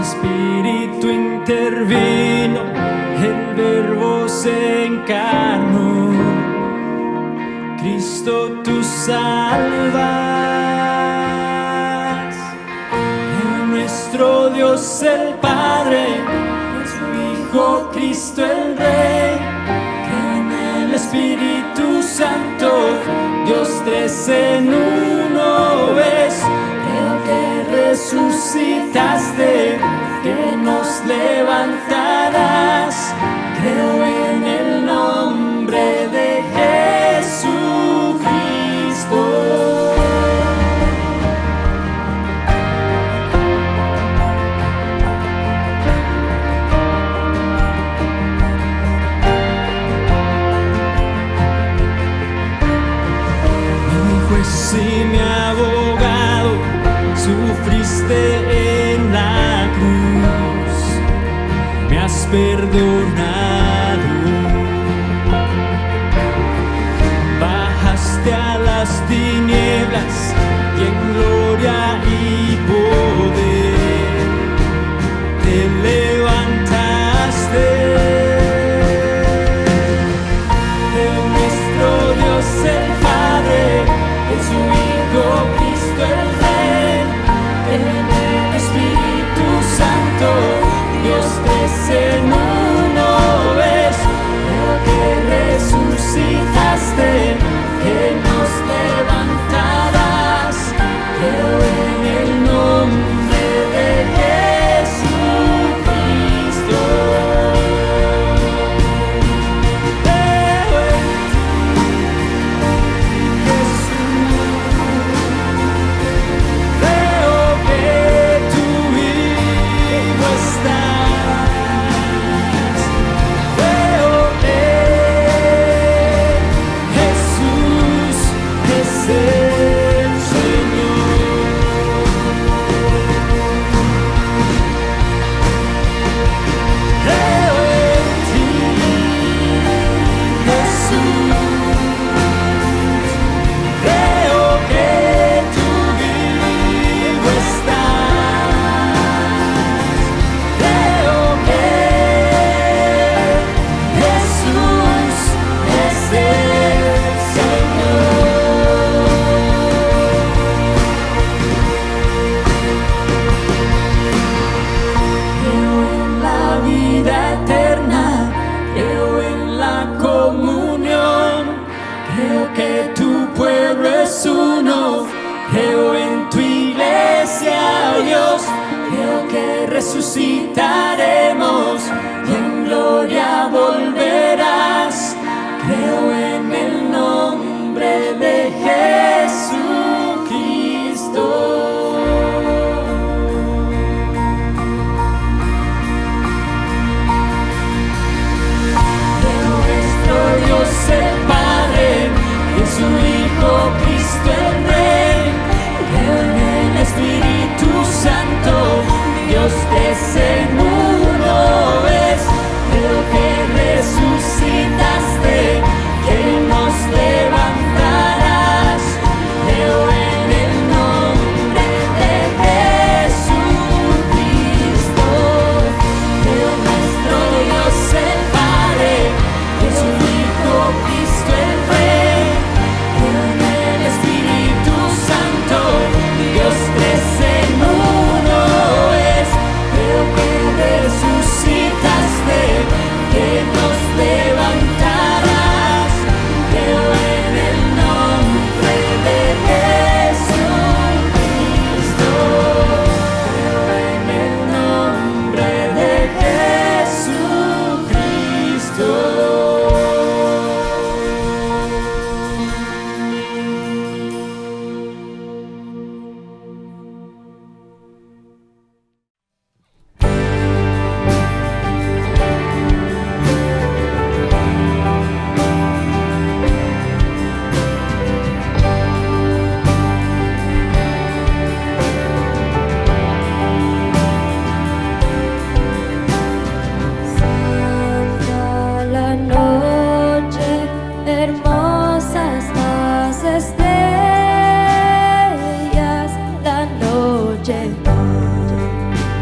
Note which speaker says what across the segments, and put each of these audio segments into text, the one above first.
Speaker 1: Espíritu intervino, el Verbo se encarnó. Cristo, tú salvas. En nuestro Dios el Padre, en su Hijo Cristo el Rey, en el Espíritu Santo, Dios tres en uno es. Creo que resucitaste, que nos levantarás. Creo en el nombre de Jesucristo. Mi juez y mi abogado, sufriste en la cruz, me has perdonado. Bajaste a las tinieblas y en gloria y poder te levantaste. De nuestro Dios el Padre, en su Hijo Cristo el Rey, en el Espíritu Santo, Dios tres en uno.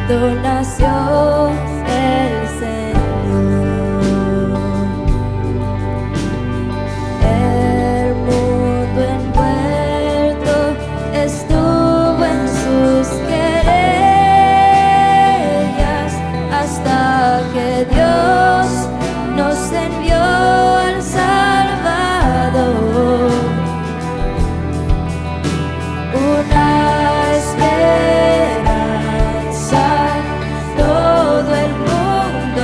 Speaker 1: Cristo nació el Señor. El mundo envuelto estuvo en sus querellas hasta que Dios nos envió al Salvador. Una esperanza, todo el mundo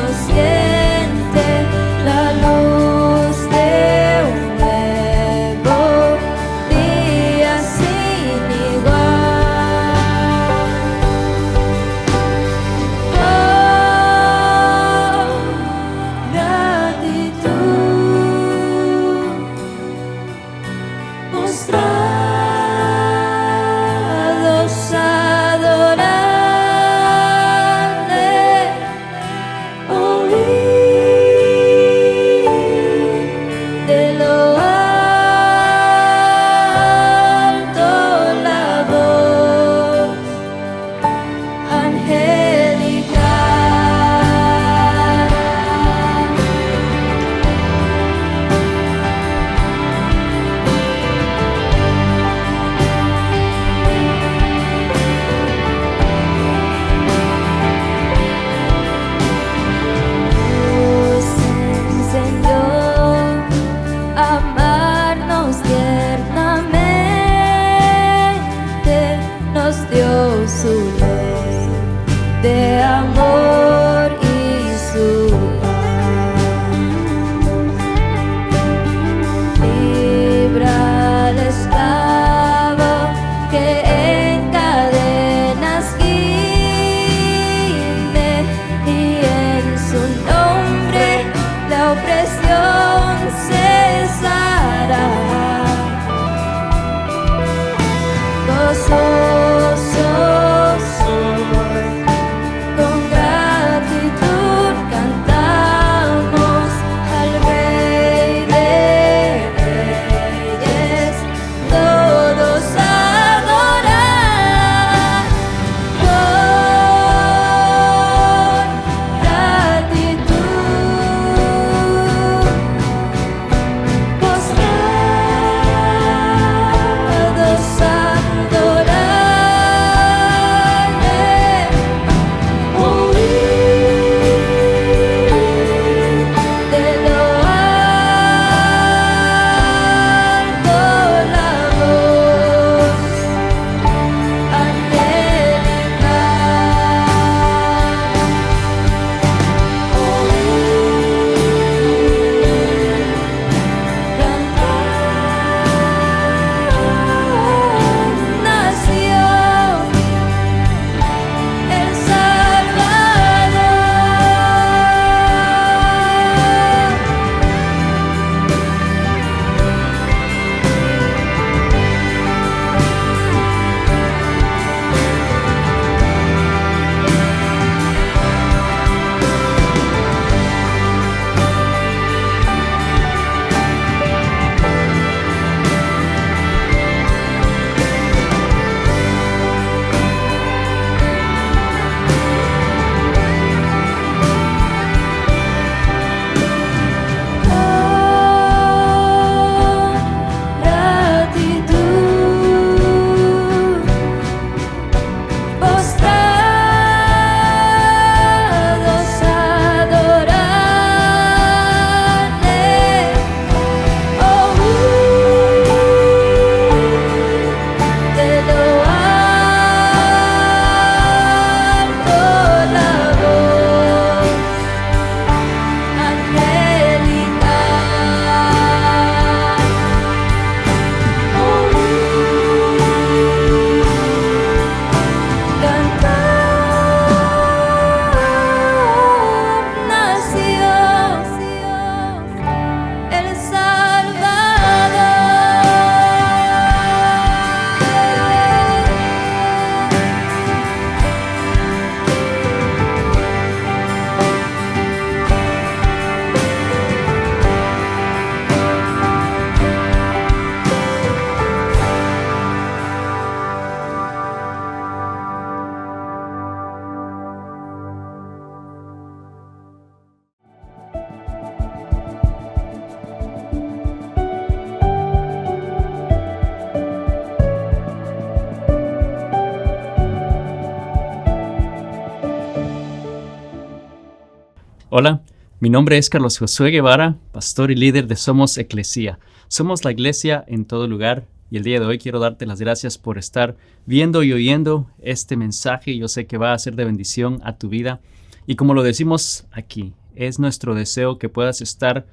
Speaker 2: Hola, mi nombre es Carlos Josué Guevara, pastor y líder de Somos Eclesia. Somos la iglesia en todo lugar y el día de hoy quiero darte las gracias por estar viendo y oyendo este mensaje. Yo sé que va a ser de bendición a tu vida y como lo decimos aquí, es nuestro deseo que puedas estar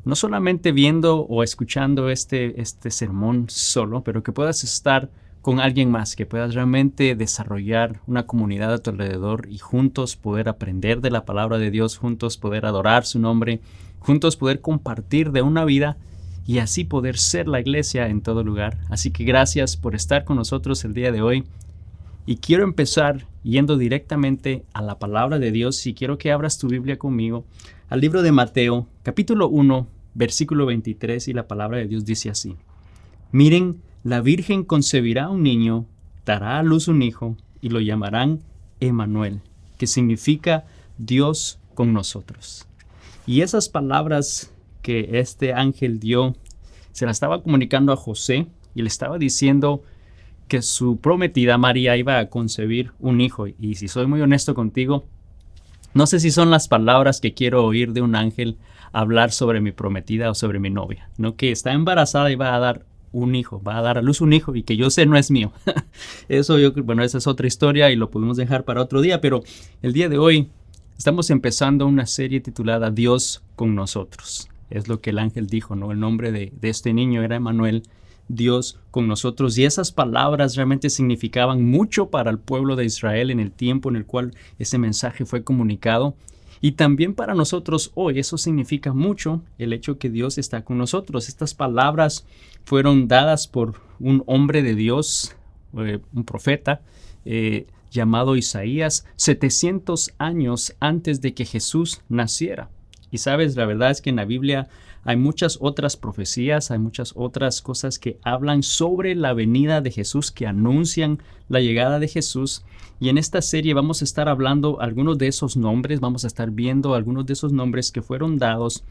Speaker 2: no solamente viendo o escuchando este sermón solo, pero que puedas estar con alguien más, que puedas realmente desarrollar una comunidad a tu alrededor y juntos poder aprender de la palabra de Dios, juntos poder adorar su nombre, juntos poder compartir de una vida y así poder ser la iglesia en todo lugar. Así que gracias por estar con nosotros el día de hoy. Y quiero empezar yendo directamente a la palabra de Dios y quiero que abras tu Biblia conmigo al libro de Mateo, capítulo 1, versículo 23, y la palabra de Dios dice así: Miren, la Virgen concebirá un niño, dará a luz un hijo y lo llamarán Emmanuel, que significa Dios con nosotros. Y esas palabras que este ángel dio, se las estaba comunicando a José y le estaba diciendo que su prometida María iba a concebir un hijo. Y si soy muy honesto contigo, no sé si son las palabras que quiero oír de un ángel hablar sobre mi prometida o sobre mi novia, ¿no? Que está embarazada y va a dar un hijo, va a dar a luz un hijo y que yo sé no es mío. Esa es otra historia y lo podemos dejar para otro día, pero el día de hoy estamos empezando una serie titulada Dios con nosotros. Es lo que el ángel dijo, ¿no? El nombre de este niño era Emmanuel, Dios con nosotros. Y esas palabras realmente significaban mucho para el pueblo de Israel en el tiempo en el cual ese mensaje fue comunicado. Y también para nosotros hoy eso significa mucho, el hecho que Dios está con nosotros. Estas palabras fueron dadas por un hombre de Dios, un profeta, llamado Isaías, 700 años antes de que Jesús naciera. Y sabes, la verdad es que en la Biblia hay muchas otras profecías, hay muchas otras cosas que hablan sobre la venida de Jesús, que anuncian la llegada de Jesús. Y en esta serie vamos a estar hablando algunos de esos nombres, vamos a estar viendo algunos de esos nombres que fueron dados,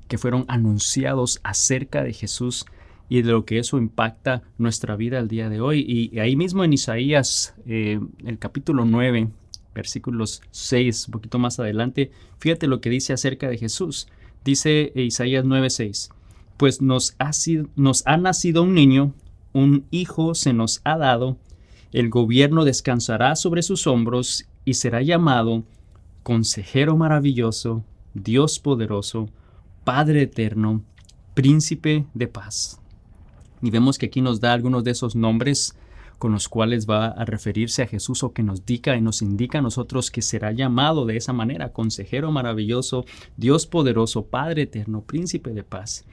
Speaker 2: que fueron anunciados acerca de Jesús y de lo que eso impacta nuestra vida el día de hoy. Y ahí mismo en Isaías, el capítulo 9, versículos 6, un poquito más adelante, fíjate lo que dice acerca de Jesús. Dice Isaías 9:6, pues nos ha nacido un niño, un hijo se nos ha dado, el gobierno descansará sobre sus hombros y será llamado Consejero Maravilloso, Dios Poderoso, Padre Eterno, Príncipe de Paz. Y vemos que aquí nos da algunos de esos nombres con los cuales va a referirse a Jesús, o que nos indica a nosotros que será llamado de esa manera: Consejero Maravilloso, Dios Poderoso, Padre Eterno, Príncipe de Paz.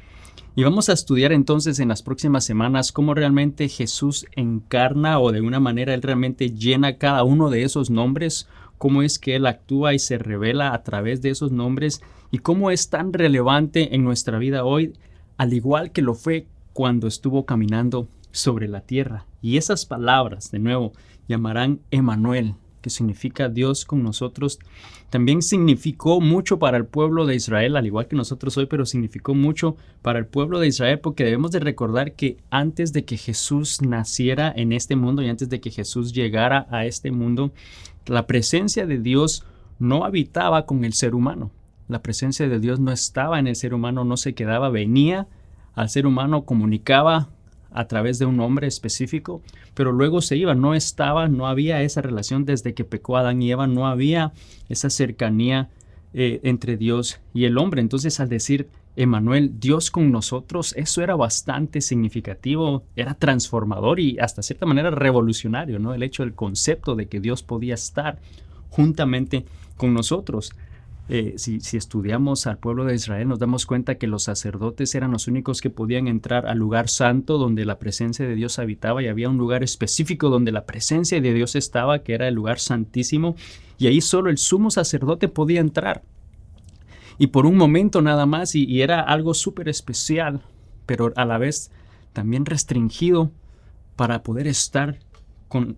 Speaker 2: Y vamos a estudiar entonces en las próximas semanas cómo realmente Jesús encarna, o de una manera Él realmente llena cada uno de esos nombres, cómo es que Él actúa y se revela a través de esos nombres, y cómo es tan relevante en nuestra vida hoy, al igual que lo fue cuando estuvo caminando sobre la tierra. Y esas palabras, de nuevo, llamarán Emmanuel, que significa Dios con nosotros. También significó mucho para el pueblo de Israel, al igual que nosotros hoy, pero significó mucho para el pueblo de Israel, porque debemos de recordar que antes de que Jesús naciera en este mundo y antes de que Jesús llegara a este mundo, la presencia de Dios no habitaba con el ser humano. La presencia de Dios no estaba en el ser humano, no se quedaba, venía al ser humano, comunicaba a través de un hombre específico, pero luego se iba, no había esa relación desde que pecó Adán y Eva, no había esa cercanía entre Dios y el hombre. Entonces, al decir Emmanuel, Dios con nosotros, eso era bastante significativo, era transformador y hasta cierta manera revolucionario, ¿no? El hecho del concepto de que Dios podía estar juntamente con nosotros. Si estudiamos al pueblo de Israel, nos damos cuenta que los sacerdotes eran los únicos que podían entrar al lugar santo donde la presencia de Dios habitaba, y había un lugar específico donde la presencia de Dios estaba, que era el lugar santísimo, y ahí solo el sumo sacerdote podía entrar. Y por un momento nada más, y era algo súper especial, pero a la vez también restringido para poder estar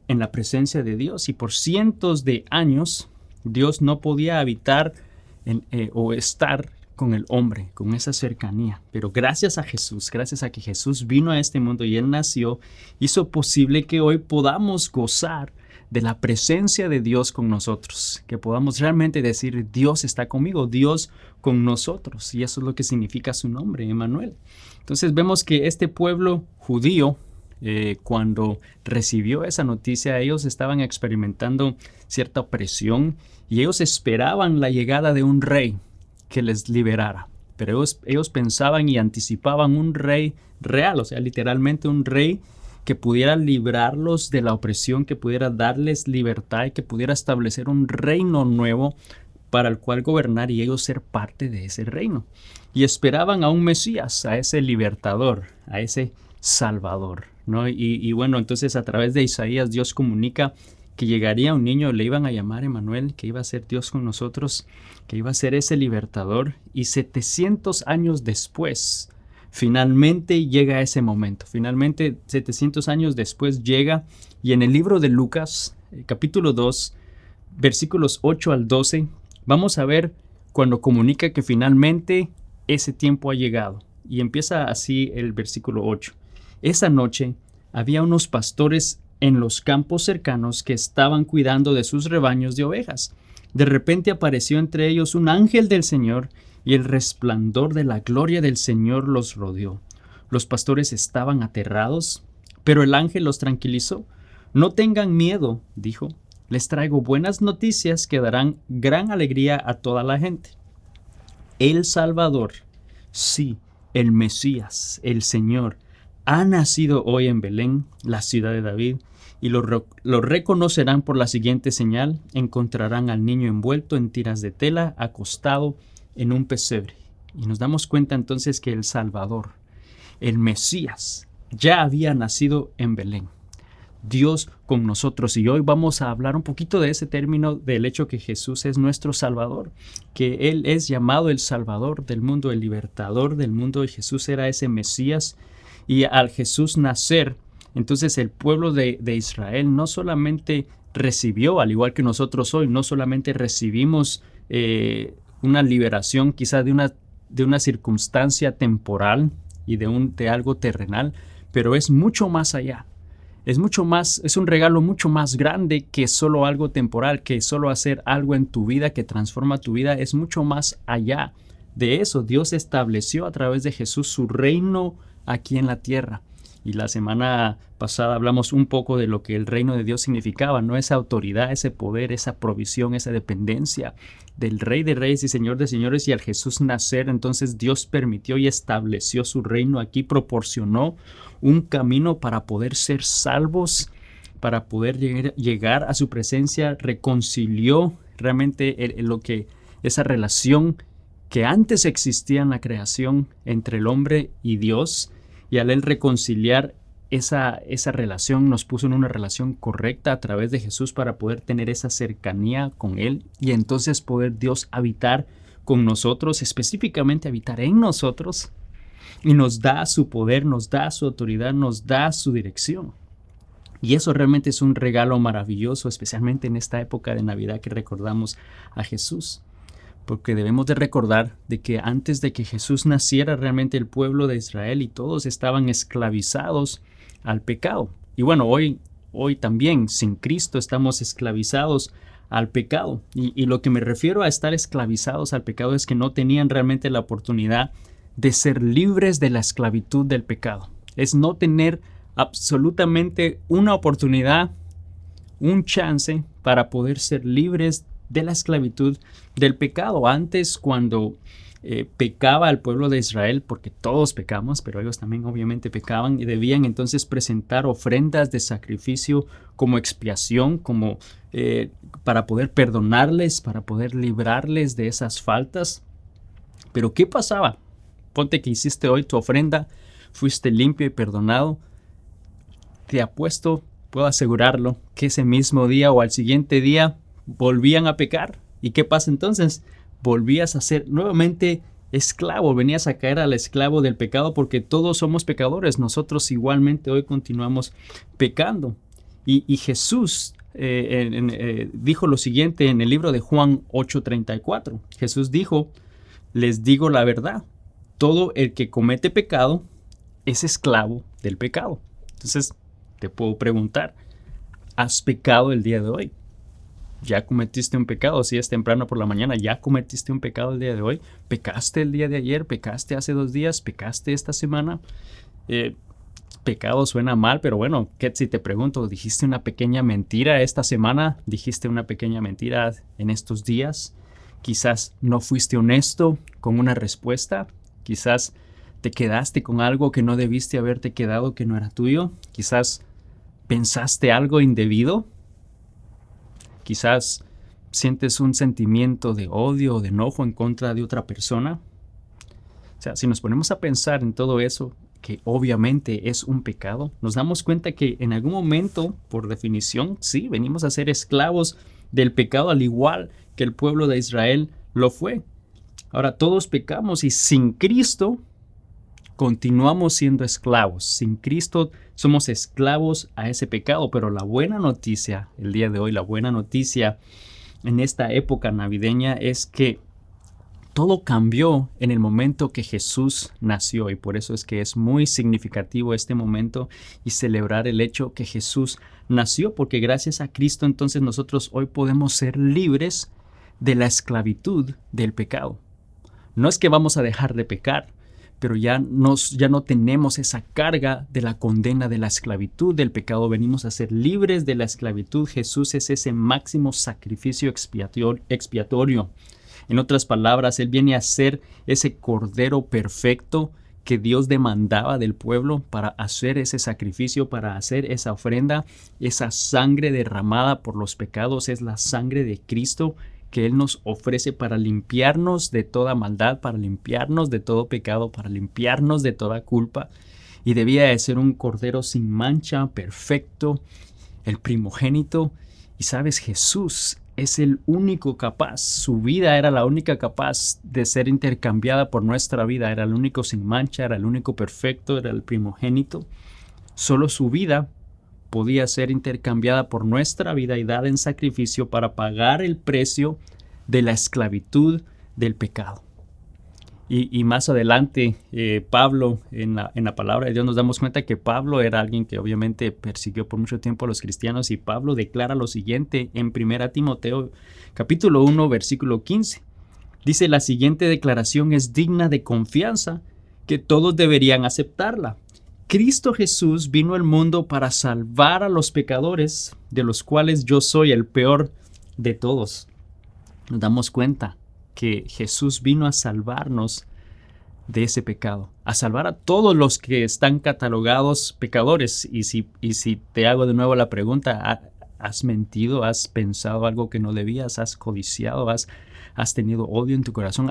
Speaker 2: en la presencia de Dios. Y por cientos de años Dios no podía habitar o estar con el hombre, con esa cercanía. Pero gracias a Jesús, gracias a que Jesús vino a este mundo y Él nació, hizo posible que hoy podamos gozar de la presencia de Dios con nosotros, que podamos realmente decir Dios está conmigo, Dios con nosotros, y eso es lo que significa su nombre, Emmanuel. Entonces vemos que este pueblo judío, cuando recibió esa noticia, ellos estaban experimentando cierta opresión y ellos esperaban la llegada de un rey que les liberara. Pero ellos pensaban y anticipaban un rey real, o sea, literalmente un rey que pudiera librarlos de la opresión, que pudiera darles libertad y que pudiera establecer un reino nuevo para el cual gobernar y ellos ser parte de ese reino. Y esperaban a un Mesías, a ese libertador, a ese Salvador, ¿no? Y bueno, entonces a través de Isaías Dios comunica que llegaría un niño, le iban a llamar Emmanuel, que iba a ser Dios con nosotros, que iba a ser ese libertador. Y 700 años después, finalmente llega ese momento. Finalmente, 700 años después llega, y en el libro de Lucas, capítulo 2, versículos 8 al 12, vamos a ver cuando comunica que finalmente ese tiempo ha llegado. Y empieza así el versículo 8. Esa noche había unos pastores en los campos cercanos que estaban cuidando de sus rebaños de ovejas. De repente apareció entre ellos un ángel del Señor y el resplandor de la gloria del Señor los rodeó. Los pastores estaban aterrados, pero el ángel los tranquilizó. No tengan miedo, dijo. Les traigo buenas noticias que darán gran alegría a toda la gente. El Salvador, sí, el Mesías, el Señor, ha nacido hoy en Belén, la ciudad de David, y lo reconocerán por la siguiente señal. Encontrarán al niño envuelto en tiras de tela, acostado en un pesebre. Y nos damos cuenta entonces que el Salvador, el Mesías, ya había nacido en Belén. Dios con nosotros. Y hoy vamos a hablar un poquito de ese término, del hecho que Jesús es nuestro Salvador, que Él es llamado el Salvador del mundo, el libertador del mundo, y Jesús era ese Mesías. Y al Jesús nacer, entonces el pueblo de Israel no solamente recibió, al igual que nosotros hoy, no solamente recibimos una liberación quizá de una circunstancia temporal y de algo terrenal, pero es mucho más allá. Es mucho más, es un regalo mucho más grande que solo algo temporal, que solo hacer algo en tu vida que transforma tu vida. Es mucho más allá de eso. Dios estableció a través de Jesús su reino aquí en la tierra. Y la semana pasada hablamos un poco de lo que el reino de Dios significaba, ¿no? Esa autoridad, ese poder, esa provisión, esa dependencia del Rey de Reyes y Señor de Señores. Y al Jesús nacer, entonces Dios permitió y estableció su reino aquí, proporcionó un camino para poder ser salvos, para poder llegar a su presencia, reconcilió realmente esa relación que antes existía en la creación entre el hombre y Dios. Y al Él reconciliar esa relación, nos puso en una relación correcta a través de Jesús para poder tener esa cercanía con Él y entonces poder Dios habitar con nosotros, específicamente habitar en nosotros, y nos da su poder, nos da su autoridad, nos da su dirección. Y eso realmente es un regalo maravilloso, especialmente en esta época de Navidad que recordamos a Jesús. Porque debemos de recordar de que antes de que Jesús naciera, realmente el pueblo de Israel y todos estaban esclavizados al pecado. Y bueno, hoy también sin Cristo estamos esclavizados al pecado. Y lo que me refiero a estar esclavizados al pecado es que no tenían realmente la oportunidad de ser libres de la esclavitud del pecado. Es no tener absolutamente una oportunidad, un chance para poder ser libres de la esclavitud del pecado. Antes, cuando pecaba el pueblo de Israel, porque todos pecamos, pero ellos también obviamente pecaban, y debían entonces presentar ofrendas de sacrificio como expiación, como para poder perdonarles, para poder librarles de esas faltas. Pero ¿qué pasaba? Ponte que hiciste hoy tu ofrenda, fuiste limpio y perdonado. Te apuesto, puedo asegurarlo, que ese mismo día o al siguiente día volvían a pecar. ¿Y qué pasa entonces? Volvías a ser nuevamente esclavo, venías a caer al esclavo del pecado, porque todos somos pecadores. Nosotros igualmente hoy continuamos pecando. Y Jesús dijo lo siguiente en el libro de Juan 8:34. Jesús dijo: les digo la verdad, todo el que comete pecado es esclavo del pecado. Entonces te puedo preguntar, ¿Has pecado el día de hoy? ¿Ya cometiste un pecado? Si es temprano por la mañana, ¿ya cometiste un pecado el día de hoy? ¿Pecaste el día de ayer? ¿Pecaste hace 2 días? ¿Pecaste esta semana? Pecado suena mal, pero bueno, ¿qué si te pregunto? ¿Dijiste una pequeña mentira esta semana? ¿Dijiste una pequeña mentira en estos días? Quizás no fuiste honesto con una respuesta. Quizás te quedaste con algo que no debiste haberte quedado, que no era tuyo. Quizás pensaste algo indebido. Quizás sientes un sentimiento de odio o de enojo en contra de otra persona. O sea, si nos ponemos a pensar en todo eso, que obviamente es un pecado, nos damos cuenta que en algún momento, por definición, sí, venimos a ser esclavos del pecado, al igual que el pueblo de Israel lo fue. Ahora, todos pecamos y sin Cristo continuamos siendo esclavos. Sin Cristo somos esclavos a ese pecado, pero la buena noticia el día de hoy, la buena noticia en esta época navideña es que todo cambió en el momento que Jesús nació, y por eso es que es muy significativo este momento y celebrar el hecho que Jesús nació, porque gracias a Cristo entonces nosotros hoy podemos ser libres de la esclavitud del pecado. No es que vamos a dejar de pecar, pero ya no tenemos esa carga de la condena de la esclavitud del pecado. Venimos a ser libres de la esclavitud. Jesús es ese máximo sacrificio expiatorio. En otras palabras, Él viene a ser ese cordero perfecto que Dios demandaba del pueblo para hacer ese sacrificio, para hacer esa ofrenda. Esa sangre derramada por los pecados es la sangre de Cristo que Él nos ofrece para limpiarnos de toda maldad, para limpiarnos de todo pecado, para limpiarnos de toda culpa. Y debía de ser un cordero sin mancha, perfecto, el primogénito. Y sabes, Jesús es el único capaz, su vida era la única capaz de ser intercambiada por nuestra vida, era el único sin mancha, era el único perfecto, era el primogénito. Solo su vida podía ser intercambiada por nuestra vida y dada en sacrificio para pagar el precio de la esclavitud del pecado. Y más adelante, Pablo, en la palabra de Dios nos damos cuenta que Pablo era alguien que obviamente persiguió por mucho tiempo a los cristianos, y Pablo declara lo siguiente en 1 Timoteo capítulo 1, versículo 15. Dice: la siguiente declaración es digna de confianza, que todos deberían aceptarla. Cristo Jesús vino al mundo para salvar a los pecadores, de los cuales yo soy el peor de todos. Nos damos cuenta que Jesús vino a salvarnos de ese pecado, a salvar a todos los que están catalogados pecadores. Y si te hago de nuevo la pregunta, ¿has mentido? ¿Has pensado algo que no debías? ¿Has codiciado? ¿Has tenido odio en tu corazón?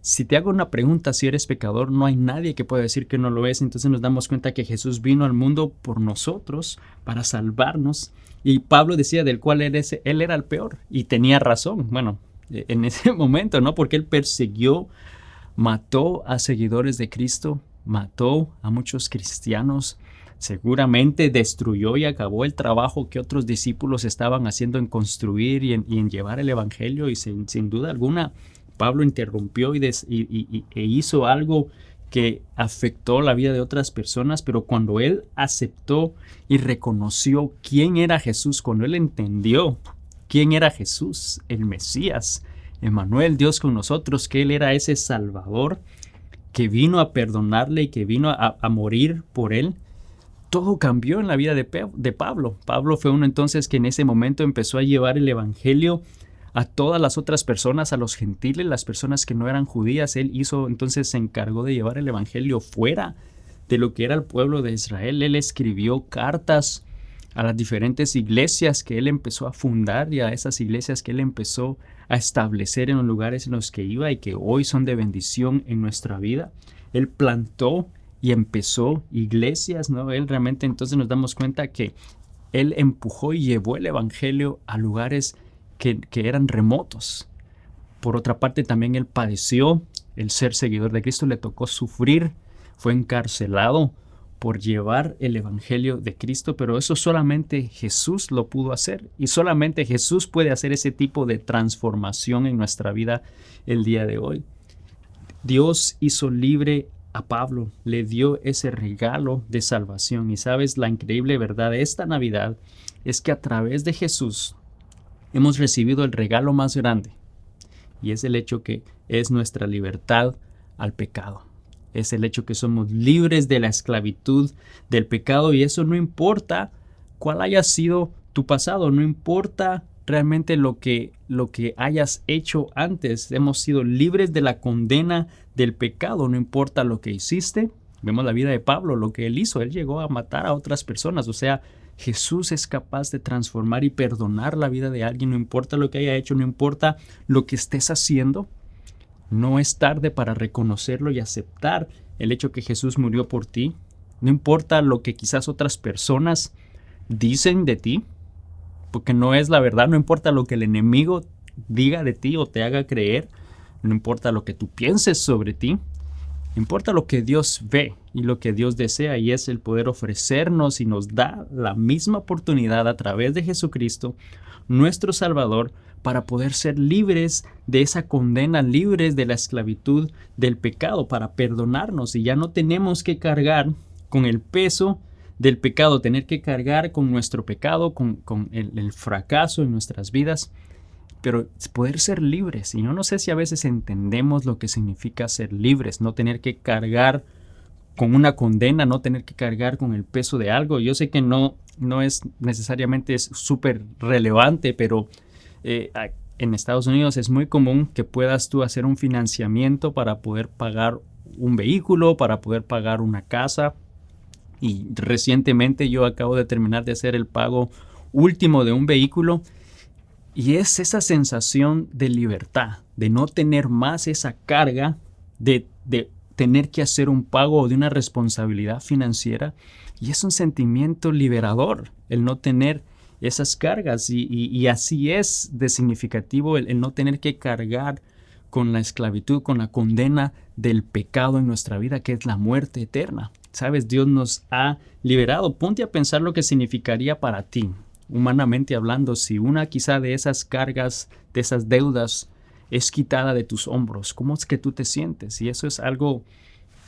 Speaker 2: Si te hago una pregunta, si eres pecador, no hay nadie que pueda decir que no lo es. Entonces nos damos cuenta que Jesús vino al mundo por nosotros, para salvarnos. Y Pablo decía del cual él era el peor, y tenía razón. Bueno, en ese momento, ¿no? Porque él persiguió, mató a seguidores de Cristo, mató a muchos cristianos, seguramente destruyó y acabó el trabajo que otros discípulos estaban haciendo en construir y en llevar el evangelio, y sin duda alguna Pablo interrumpió e hizo algo que afectó la vida de otras personas. Pero cuando él aceptó y reconoció quién era Jesús, cuando él entendió quién era Jesús, el Mesías, Emmanuel, Dios con nosotros, que Él era ese Salvador que vino a perdonarle y que vino a morir por Él, todo cambió en la vida de Pablo. Pablo fue uno entonces que en ese momento empezó a llevar el Evangelio a todas las otras personas, a los gentiles, las personas que no eran judías. Él se encargó de llevar el Evangelio fuera de lo que era el pueblo de Israel. Él escribió cartas a las diferentes iglesias que él empezó a fundar, y a esas iglesias que él empezó a establecer en los lugares en los que iba y que hoy son de bendición en nuestra vida. Él plantó y empezó iglesias, ¿no? Él realmente, entonces nos damos cuenta que él empujó y llevó el evangelio a lugares que eran remotos. Por otra parte, también él padeció. El ser seguidor de Cristo le tocó sufrir, fue encarcelado por llevar el evangelio de Cristo, pero eso solamente Jesús lo pudo hacer, y solamente Jesús puede hacer ese tipo de transformación en nuestra vida el día de hoy. Dios hizo libre a Pablo, le dio ese regalo de salvación. Y sabes, la increíble verdad de esta Navidad es que a través de Jesús hemos recibido el regalo más grande, y es el hecho que es nuestra libertad al pecado. Es el hecho que somos libres de la esclavitud del pecado, y eso no importa cuál haya sido tu pasado, no importa realmente lo que hayas hecho antes. Hemos sido libres de la condena del pecado, no importa lo que hiciste. Vemos la vida de Pablo, lo que él hizo, él llegó a matar a otras personas. O sea, Jesús es capaz de transformar y perdonar la vida de alguien, no importa lo que haya hecho, no importa lo que estés haciendo. No es tarde para reconocerlo y aceptar el hecho que Jesús murió por ti. No importa lo que quizás otras personas dicen de ti, porque no es la verdad. No importa lo que el enemigo diga de ti o te haga creer. No importa lo que tú pienses sobre ti. Importa lo que Dios ve y lo que Dios desea, y es el poder ofrecernos y nos da la misma oportunidad a través de Jesucristo, nuestro Salvador, para poder ser libres de esa condena, libres de la esclavitud del pecado, para perdonarnos, y ya no tenemos que cargar con el peso del pecado, tener que cargar con nuestro pecado, con el fracaso en nuestras vidas, pero poder ser libres. Y no sé si a veces entendemos lo que significa ser libres, no tener que cargar con una condena, no tener que cargar con el peso de algo. Yo sé que no es necesariamente súper relevante, pero en Estados Unidos es muy común que puedas tú hacer un financiamiento para poder pagar un vehículo, para poder pagar una casa. Y recientemente yo acabo de terminar de hacer el pago último de un vehículo, y es esa sensación de libertad, de no tener más esa carga de tener que hacer un pago o de una responsabilidad financiera, y es un sentimiento liberador el no tener esas cargas, y así es de significativo el no tener que cargar con la esclavitud, con la condena del pecado en nuestra vida, que es la muerte eterna. Sabes, Dios nos ha liberado. Ponte a pensar lo que significaría para ti, humanamente hablando, si una quizá de esas cargas, de esas deudas, es quitada de tus hombros. ¿Cómo es que tú te sientes? Si eso es algo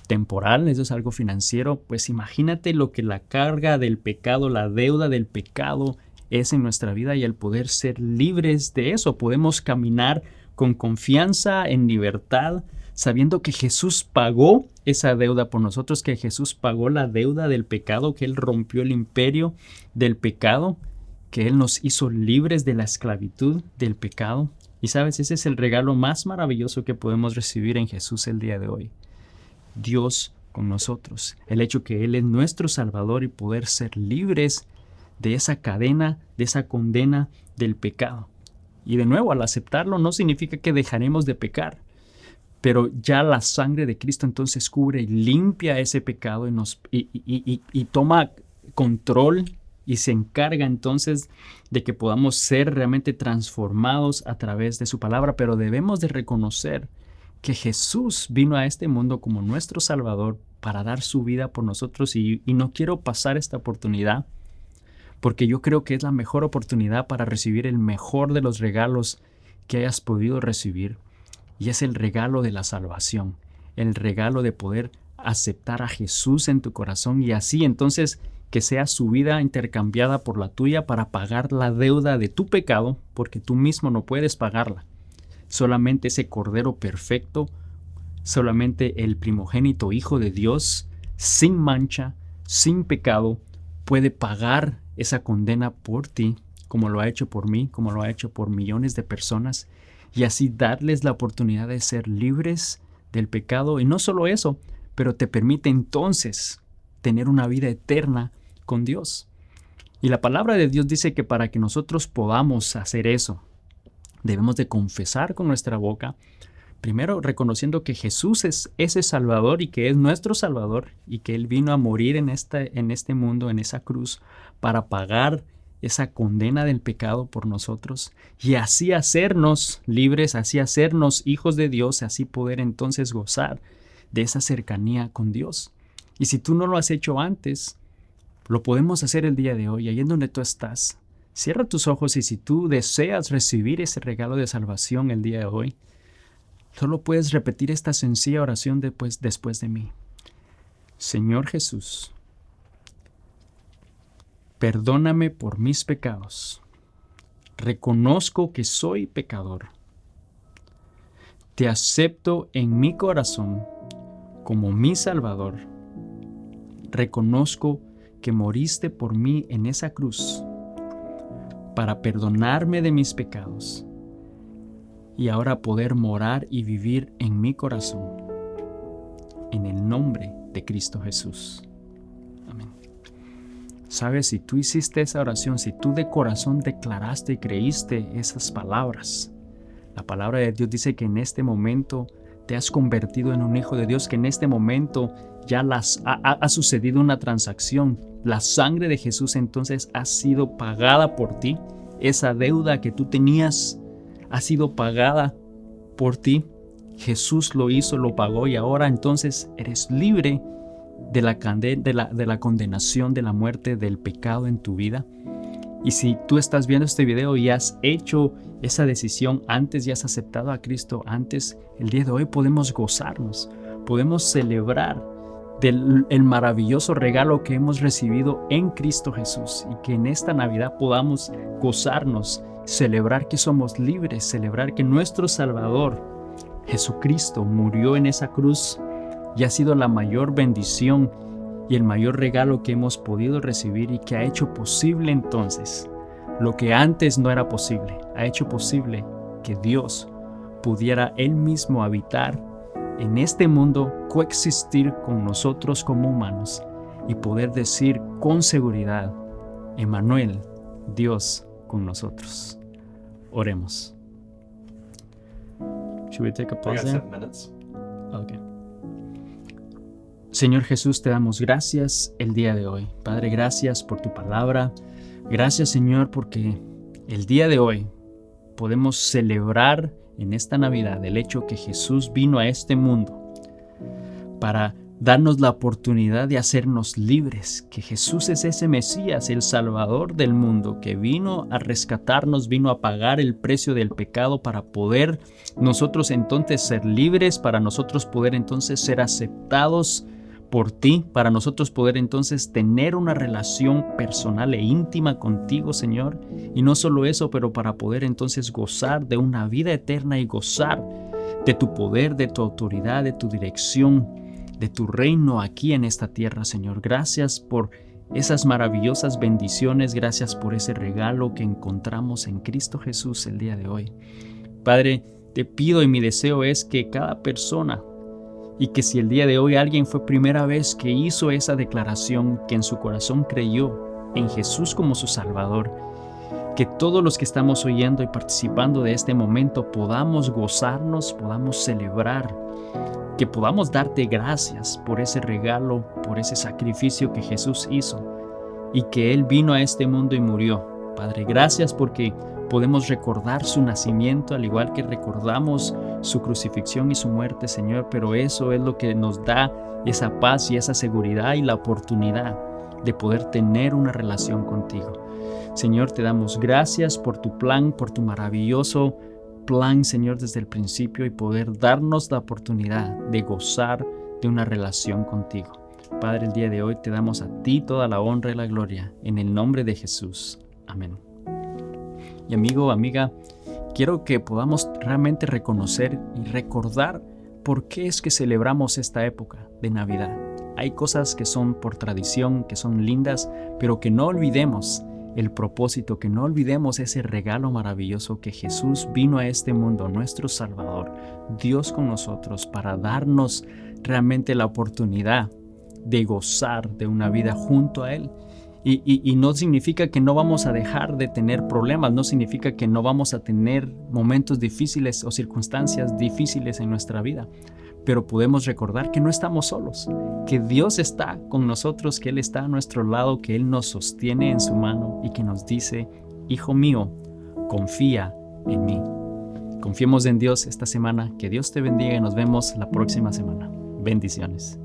Speaker 2: temporal, eso es algo financiero, pues imagínate lo que la carga del pecado, la deuda del pecado es en nuestra vida, y el poder ser libres de eso. Podemos caminar con confianza, en libertad, sabiendo que Jesús pagó esa deuda por nosotros, que Jesús pagó la deuda del pecado, que Él rompió el imperio del pecado, que Él nos hizo libres de la esclavitud del pecado. Y sabes, ese es el regalo más maravilloso que podemos recibir en Jesús el día de hoy. Dios con nosotros, el hecho que Él es nuestro Salvador, y poder ser libres de esa cadena, de esa condena del pecado. Y de nuevo, al aceptarlo no significa que dejaremos de pecar, pero ya la sangre de Cristo entonces cubre y limpia ese pecado y toma control, y se encarga entonces de que podamos ser realmente transformados a través de su palabra. Pero debemos de reconocer que Jesús vino a este mundo como nuestro Salvador para dar su vida por nosotros, y no quiero pasar esta oportunidad, porque yo creo que es la mejor oportunidad para recibir el mejor de los regalos que hayas podido recibir, y es el regalo de la salvación, el regalo de poder aceptar a Jesús en tu corazón, y así entonces que sea su vida intercambiada por la tuya para pagar la deuda de tu pecado, porque tú mismo no puedes pagarla. Solamente ese Cordero perfecto, solamente el primogénito Hijo de Dios, sin mancha, sin pecado, puede pagar esa condena por ti, como lo ha hecho por mí, como lo ha hecho por millones de personas, y así darles la oportunidad de ser libres del pecado. Y no solo eso, pero te permite entonces tener una vida eterna con Dios. Y la palabra de Dios dice que para que nosotros podamos hacer eso, debemos de confesar con nuestra boca, primero reconociendo que Jesús es ese Salvador, y que es nuestro Salvador, y que Él vino a morir en este mundo, en esa cruz, para pagar esa condena del pecado por nosotros, y así hacernos libres, así hacernos hijos de Dios, así poder entonces gozar de esa cercanía con Dios. Y si tú no lo has hecho antes, lo podemos hacer el día de hoy, ahí en donde tú estás. Cierra tus ojos, y si tú deseas recibir ese regalo de salvación el día de hoy, solo puedes repetir esta sencilla oración después de mí. Señor Jesús, perdóname por mis pecados. Reconozco que soy pecador. Te acepto en mi corazón como mi Salvador. Reconozco que moriste por mí en esa cruz para perdonarme de mis pecados y ahora poder morar y vivir en mi corazón. En el nombre de Cristo Jesús. Amén. Sabes, si tú hiciste esa oración, si tú de corazón declaraste y creíste esas palabras, la palabra de Dios dice que en este momento te has convertido en un hijo de Dios, que en este momento ya ha sucedido una transacción. La sangre de Jesús entonces ha sido pagada por ti. Esa deuda que tú tenías ha sido pagada por ti. Jesús lo hizo, lo pagó y ahora entonces eres libre de la condenación, de la muerte, del pecado en tu vida. Y si tú estás viendo este video y has hecho esa decisión antes y has aceptado a Cristo antes, el día de hoy podemos gozarnos, podemos celebrar el maravilloso regalo que hemos recibido en Cristo Jesús y que en esta Navidad podamos gozarnos, celebrar que somos libres, celebrar que nuestro Salvador Jesucristo murió en esa cruz y ha sido la mayor bendición y el mayor regalo que hemos podido recibir y que ha hecho posible entonces lo que antes no era posible. Ha hecho posible que Dios pudiera Él mismo habitar en este mundo, coexistir con nosotros como humanos y poder decir con seguridad, Emmanuel, Dios con nosotros. Oremos. Should we take a pause there?
Speaker 3: 7 minutes.
Speaker 2: Okay. Señor Jesús, te damos gracias el día de hoy. Padre, gracias por tu palabra. Gracias, Señor, porque el día de hoy podemos celebrar en esta Navidad el hecho que Jesús vino a este mundo para darnos la oportunidad de hacernos libres, que Jesús es ese Mesías, el Salvador del mundo, que vino a rescatarnos, vino a pagar el precio del pecado para poder nosotros entonces ser libres, para nosotros poder entonces ser aceptados por ti, para nosotros poder entonces tener una relación personal e íntima contigo, Señor. Y no solo eso, pero para poder entonces gozar de una vida eterna y gozar de tu poder, de tu autoridad, de tu dirección, de tu reino aquí en esta tierra, Señor. Gracias por esas maravillosas bendiciones, gracias por ese regalo que encontramos en Cristo Jesús el día de hoy. Padre, te pido y mi deseo es que cada persona, y que si el día de hoy alguien fue primera vez que hizo esa declaración, que en su corazón creyó en Jesús como su Salvador, que todos los que estamos oyendo y participando de este momento podamos gozarnos, podamos celebrar, que podamos darte gracias por ese regalo, por ese sacrificio que Jesús hizo y que Él vino a este mundo y murió. Padre, gracias porque podemos recordar su nacimiento al igual que recordamos su crucifixión y su muerte, Señor, pero eso es lo que nos da esa paz y esa seguridad y la oportunidad de poder tener una relación contigo. Señor, te damos gracias por tu plan, por tu maravilloso plan, Señor, desde el principio y poder darnos la oportunidad de gozar de una relación contigo. Padre, el día de hoy te damos a ti toda la honra y la gloria, en el nombre de Jesús. Amén. Y amigo, amiga, quiero que podamos realmente reconocer y recordar por qué es que celebramos esta época de Navidad. Hay cosas que son por tradición, que son lindas, pero que no olvidemos el propósito, que no olvidemos ese regalo maravilloso que Jesús vino a este mundo, nuestro Salvador, Dios con nosotros, para darnos realmente la oportunidad de gozar de una vida junto a Él. Y no significa que no vamos a dejar de tener problemas, no significa que no vamos a tener momentos difíciles o circunstancias difíciles en nuestra vida, pero podemos recordar que no estamos solos, que Dios está con nosotros, que Él está a nuestro lado, que Él nos sostiene en su mano y que nos dice, hijo mío, confía en mí. Confiemos en Dios esta semana, que Dios te bendiga y nos vemos la próxima semana. Bendiciones.